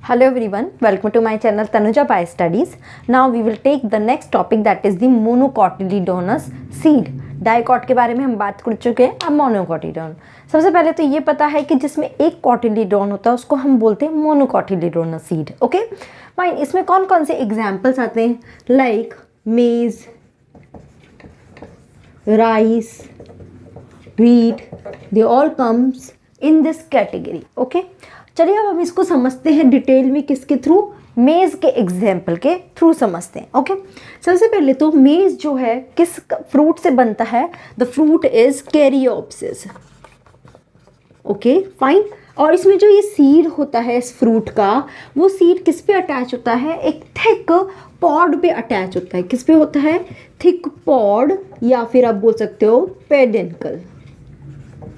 Hello everyone, welcome to my channel Tanuja Biostudies. Now we will take the next topic that is the monocotyledonous seed. Dicot के बारे में हम बात कर चुके हैं, अब मोनोकोटिलेडोन। सबसे पहले तो ये पता है कि जिसमें एक कोटिलेडोन होता है उसको हम बोलते हैं मोनोकोटिलेडोनस सीड। Okay fine. इसमें कौन कौन से एग्जाम्पल्स आते हैं? लाइक मेज, rice, wheat, they all comes in this category. Okay चलिए अब हम इसको समझते हैं डिटेल में, किसके थ्रू? मेज के एग्जाम्पल के थ्रू समझते हैं। ओके सबसे पहले तो मेज जो है किस फ्रूट से बनता है? The fruit is caryopsis. Okay fine. और इसमें जो ये सीड होता है इस फ्रूट का, वो सीड किस पे अटैच होता है? एक थिक पॉड पे अटैच होता है। किस पे होता है? थिक पॉड, या फिर आप बोल सकते हो पेडिकल।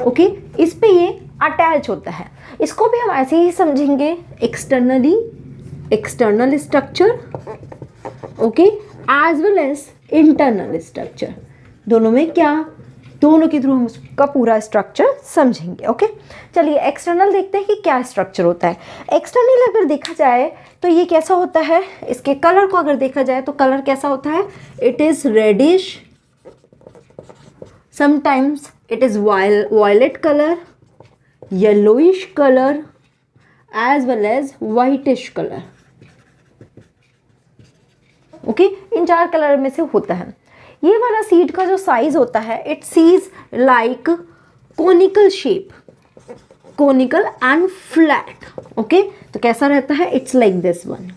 ओके इस पे ये अटैच होता है। इसको भी हम ऐसे ही समझेंगे, externally, external structure, okay, as well as internal structure. दोनों में क्या, दोनों के थ्रू हम उसका पूरा स्ट्रक्चर समझेंगे। ओके चलिए एक्सटर्नल देखते हैं कि क्या स्ट्रक्चर होता है। एक्सटर्नल अगर देखा जाए तो ये कैसा होता है? इसके कलर को अगर देखा जाए तो कलर कैसा होता है? It is reddish, sometimes it is violet color, yellowish color, as well as whitish color. Okay in चार कलर में से होता है। ये वाला सीड का जो साइज होता है, इट सीज like conical shape, conical and flat. Okay तो कैसा रहता है? It's like this one,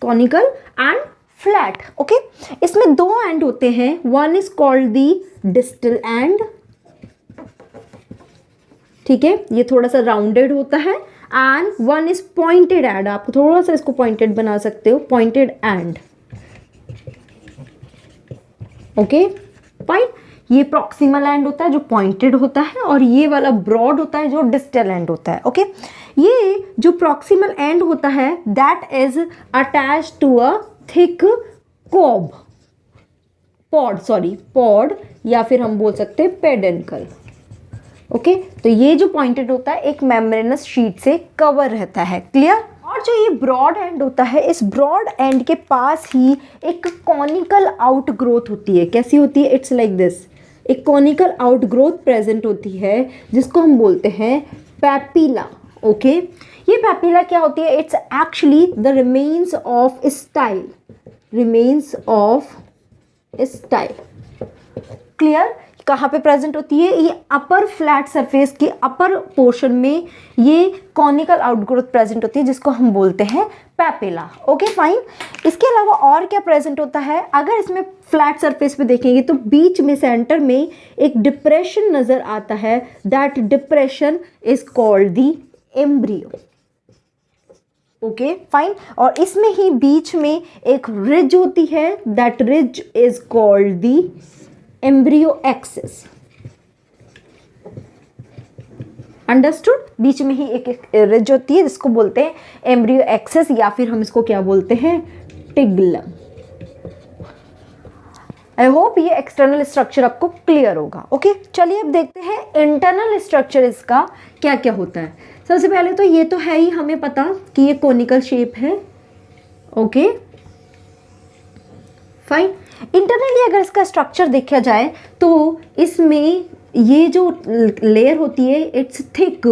conical and flat. Okay इसमें दो एंड होते हैं, one is called the distal end, ठीक है, ये थोड़ा सा राउंडेड होता है, and one is pointed end. आप थोड़ा सा इसको पॉइंटेड बना सकते हो, पॉइंटेड एंड। Okay fine. ये प्रॉक्सिमल एंड होता है जो पॉइंटेड होता है, और ये वाला ब्रॉड होता है जो डिस्टल एंड होता है। ओके ये जो प्रॉक्सिमल एंड होता है that is attach to a thick cob, pod, या फिर हम बोल सकते हैं पेडिकल। ओके तो ये जो पॉइंटेड होता है एक मेम्ब्रेनस शीट से कवर रहता है। क्लियर? और जो ये ब्रॉड एंड होता है, इस ब्रॉड एंड के पास ही एक कॉनिकल आउटग्रोथ होती है। कैसी होती है? इट्स लाइक दिस, एक कॉनिकल आउटग्रोथ प्रेजेंट होती है जिसको हम बोलते हैं पैपिला। ओके ये पैपिला क्या होती है? It's actually the remains of style, remains of style. Clear? कहाँ पे प्रेजेंट होती है? ये अपर फ्लैट सरफेस के अपर पोर्शन में ये कॉनिकल आउटग्रोथ प्रेजेंट होती है जिसको हम बोलते हैं पैपिला। Okay fine. इसके अलावा और क्या प्रेजेंट होता है? अगर इसमें फ्लैट सरफेस पे देखेंगे तो बीच में सेंटर में एक डिप्रेशन नजर आता है, that depression is called the embryo. Okay fine. और इसमें ही बीच में एक रिज होती है, that ridge is called the embryo axis. Understood? बीच में ही एक रिज होती है जिसको बोलते हैं एम्ब्रियो एक्सिस, या फिर हम इसको क्या बोलते हैं? टिग्लम। आई होप ये एक्सटर्नल स्ट्रक्चर आपको क्लियर होगा। ओके चलिए अब देखते हैं इंटरनल स्ट्रक्चर इसका क्या क्या होता है। सबसे पहले तो ये तो है ही हमें पता कि ये कोनिकल शेप है। Okay fine. इंटरनली अगर इसका स्ट्रक्चर देखा जाए तो इसमें ये जो लेयर होती है it's thick,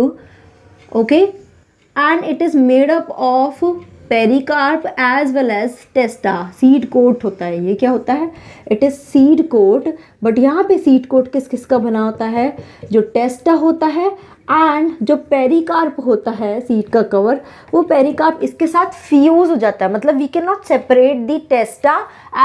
okay, and it is made up of pericarp as well as testa. Seed coat होता है। ये क्या होता है? It is seed coat. But यहाँ पे सीड कोट किस किस का बना होता है? जो टेस्टा होता है एंड जो पेरिकार्प होता है सीड का कवर, वो पेरिकार्प इसके साथ फ्यूज हो जाता है। मतलब we can not separate the testa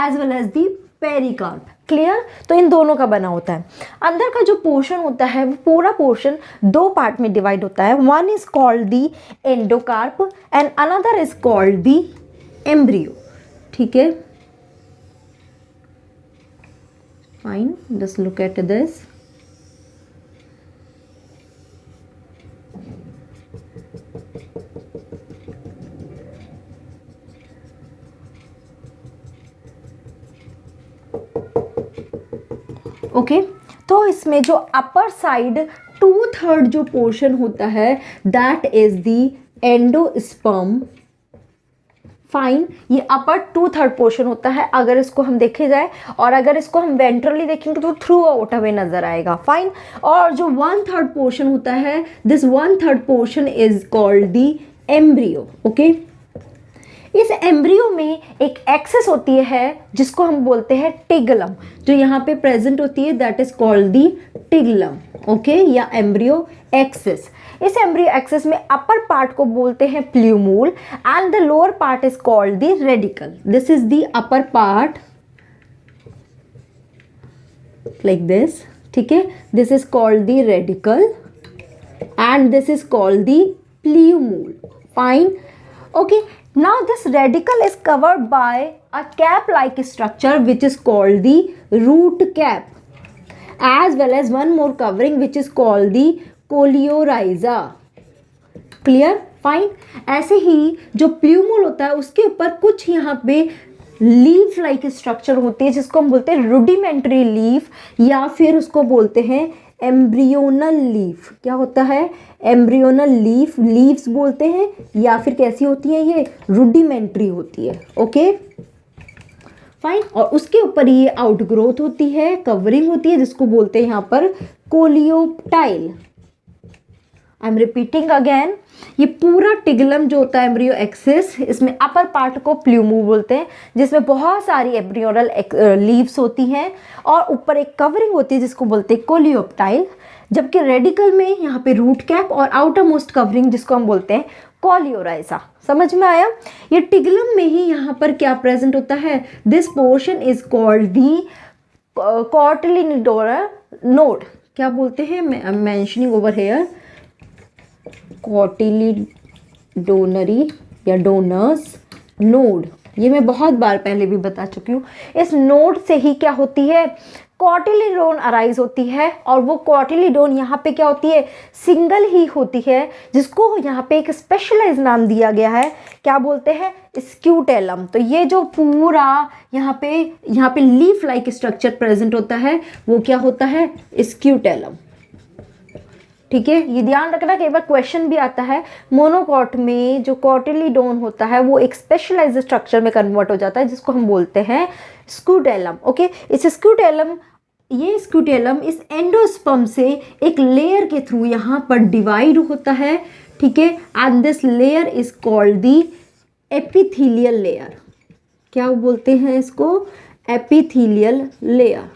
as well as the pericarp. Clear? तो इन दोनों का बना होता है। अंदर का जो पोर्शन होता है वो पूरा पोर्शन दो पार्ट में डिवाइड होता है। One is called the endocarp and another is called the embryo. ठीक है fine. Just look at this. Okay तो इसमें जो अपर साइड 2/3 जो पोर्शन होता है that is the endosperm. Fine, ये अपर 2/3 पोर्शन होता है अगर इसको हम देखे जाए, और अगर इसको हम वेंट्रली देखेंगे तो थ्रू आउट हमें नजर आएगा। फाइन, और जो 1/3 पोर्शन होता है, this 1/3 portion is called the embryo. Okay, इस एम्ब्रियो में एक एक्सेस होती है जिसको हम बोलते हैं टिगलम, जो यहाँ पे प्रेजेंट होती है, that is called the tigellum. Okay, या एम्ब्रियो एक्सेस। इस एम्ब्रियो एक्सेस में अपर पार्ट को बोलते हैं plumule and the lower part is called the radicle. This is the upper part like this, ठीक है, this is called the radicle and this is called the plumule. Fine, okay, now this radicle is covered by a cap like structure which is called the root cap, as well as one more covering which is called the coleorhiza. Clear? Fine. ऐसे ही जो प्ल्यूमूल होता है उसके ऊपर कुछ यहाँ पे leaf like structure होती है जिसको हम बोलते हैं रुडिमेंट्री लीफ, या फिर उसको बोलते हैं एम्ब्रियोनल लीफ। क्या होता है? एम्ब्रियोनल लीफ, लीव्स बोलते हैं, या फिर कैसी होती है ये? रुडिमेंट्री होती है। ओके, फाइन, और उसके ऊपर ये आउटग्रोथ होती है, कवरिंग होती है जिसको बोलते हैं यहाँ पर coleoptile. I am repeating again, ये पूरा टिगलम जो होता है एम्ब्रियो एक्सिस, इसमें अपर पार्ट को प्ल्यूमू बोलते हैं जिसमें बहुत सारी एम्ब्रियोनल लीव्स होती हैं, और ऊपर एक कवरिंग होती है जिसको बोलते हैं कोलियोप्टाइल, जबकि रेडिकल में यहाँ पे रूट कैप और आउटर मोस्ट कवरिंग जिसको हम बोलते हैं कोलियोराइजा। समझ में आया? ये टिगलम में ही यहाँ पर क्या प्रेजेंट होता है? This portion is called the cotyledonary node. क्या बोलते हैं? मैं मेंशनिंग ओवर हेयर, कॉटिलिडोनरी या डोनर्स नोड। ये मैं बहुत बार पहले भी बता चुकी हूँ। इस नोड से ही क्या होती है? कॉटिलिडोन अराइज होती है, और वो कॉटिलिडोन यहाँ पे क्या होती है? सिंगल ही होती है, जिसको यहाँ पे एक स्पेशलाइज नाम दिया गया है। क्या बोलते हैं? स्क्यूटेलम। तो ये जो पूरा यहाँ पे लीफ लाइक स्ट्रक्चर प्रेजेंट होता है वो क्या होता है? स्क्यूटेलम। ठीक है, ये ध्यान रखना, कई बार क्वेश्चन भी आता है। मोनोकॉट में जो कॉटिलिडोन होता है वो एक स्पेशलाइज्ड स्ट्रक्चर में कन्वर्ट हो जाता है जिसको हम बोलते हैं स्क्यूटेलम। ओके, इस स्क्यूटेलम इस एंडोस्पर्म से एक लेयर के थ्रू यहाँ पर डिवाइड होता है। ठीक है, and this layer is called the epithelial layer. क्या बोलते हैं इसको? Epithelial layer.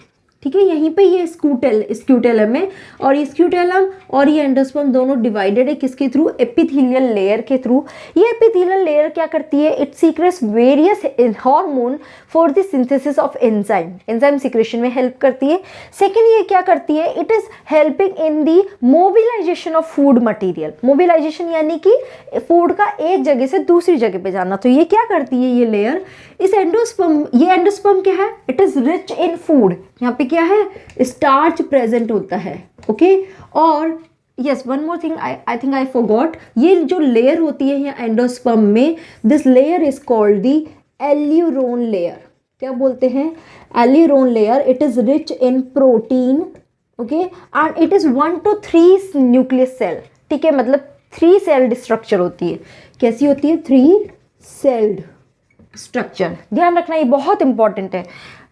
ठीक है, यहीं पे ये स्क्यूटेलम है, और ये स्क्यूटेलम और ये एंडोस्पर्म दोनों डिवाइडेड है किसके थ्रू? एपिथेलियल लेयर के थ्रू। ये एपिथेलियल लेयर क्या करती है? It secretes various hormone for the synthesis of enzyme secretion में हेल्प करती है। सेकेंड, ये क्या करती है? It is helping in the mobilization of food material. Mobilization यानी कि फूड का एक जगह से दूसरी जगह पे जाना। तो ये क्या करती है ये लेयर? इस एंडोस्पर्म क्या है? It is rich in food. यहाँ पे क्या है? स्टार्च प्रेजेंट होता है। ओके, और yes, one more thing I think I forgot, ये जो लेयर होती है यहाँ एंडोस्पर्म में, this layer is called the aleurone layer. क्या बोलते हैं? Aleurone layer. It is rich in protein, okay, and it is 1 to 3 nucleus cell. ठीक है, मतलब 3 सेल्ड स्ट्रक्चर होती है। कैसी होती है? 3 सेल्ड स्ट्रक्चर। ध्यान रखना, ये बहुत इंपॉर्टेंट है।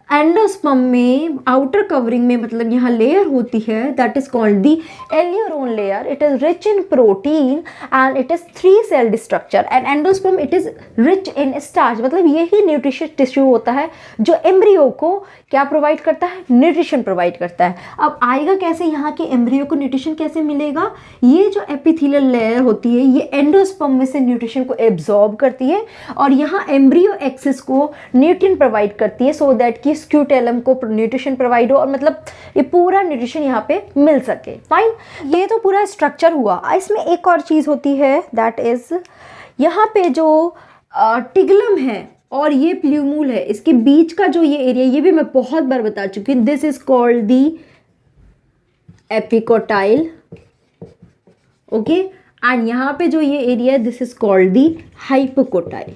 एंडोस्पर्म में आउटर कवरिंग में मतलब यहाँ लेयर होती है, that is called the aleurone layer. It is rich in protein and it is 3 sailed structure, and endosperm it is rich in starch. मतलब यही न्यूट्रिशियस टिश्यू होता है जो एम्ब्रियो को क्या प्रोवाइड करता है? न्यूट्रिशन प्रोवाइड करता है। अब आएगा कैसे यहाँ के एम्ब्रियो को न्यूट्रिशन कैसे मिलेगा? ये जो एपिथेलियल लेयर होती है ये एंडोस्पर्म में से न्यूट्रिशन को एब्जॉर्ब करती है, और यहाँ एम्ब्रियो एक्सिस को न्यूट्रिएंट प्रोवाइड करती है, सो दैट कि स्क्यूटेलम को न्यूट्रिशन प्रोवाइड हो, और मतलब ये पूरा न्यूट्रिशन यहाँ पे मिल सके। फाइन, ये तो पूरा स्ट्रक्चर हुआ। इसमें एक और चीज़ होती है, दैट इज यहाँ पे जो टिगलम है और ये प्ल्यूमूल है, इसके बीच का जो ये एरिया, ये भी मैं बहुत बार बता चुकी हूँ, this is called the epicotyl. Okay, and यहाँ पे जो ये एरिया है this is called the hypocotyl.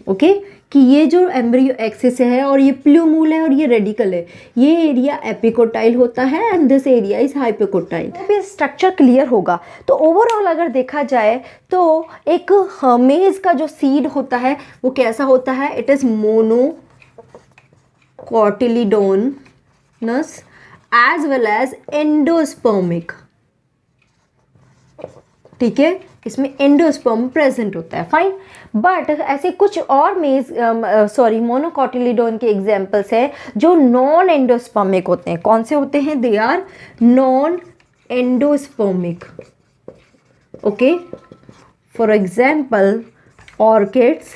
Okay कि ये जो एम्ब्रियो एक्सिस है और ये प्लूमूल है और ये रेडिकल है, ये एरिया एपिकोटाइल होता है and this area is hypocotyl. तो भी स्ट्रक्चर क्लियर होगा। तो ओवरऑल अगर देखा जाए तो एक मेज का जो सीड होता है वो कैसा होता है, it is monocotyledonous as well as endospermic. ठीक है, इसमें एंडोस्पर्म प्रेजेंट होता है, फाइन। बट ऐसे कुछ और मोनोकॉटिलीडोन के एग्जांपल्स हैं जो नॉन एंडोस्पर्मिक होते हैं। कौन से होते हैं? They are non endospermic. Okay, for example orchids,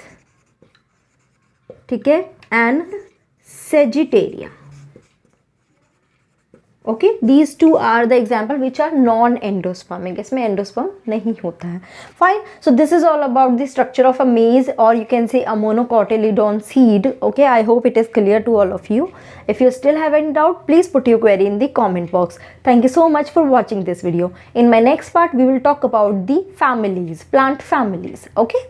ठीक है, and sagittaria. Okay, these two are the example which are non endospermic, इसमें एंडोस्पर्म नहीं होता है, fine. So this is all about the structure of a maize और you can say a monocotyledon seed. Okay, I hope it is clear to all of you. If you still have any doubt, please put your query in the comment box. Thank you so much for watching this video. In my next part, we will talk about the families, plant families. Okay.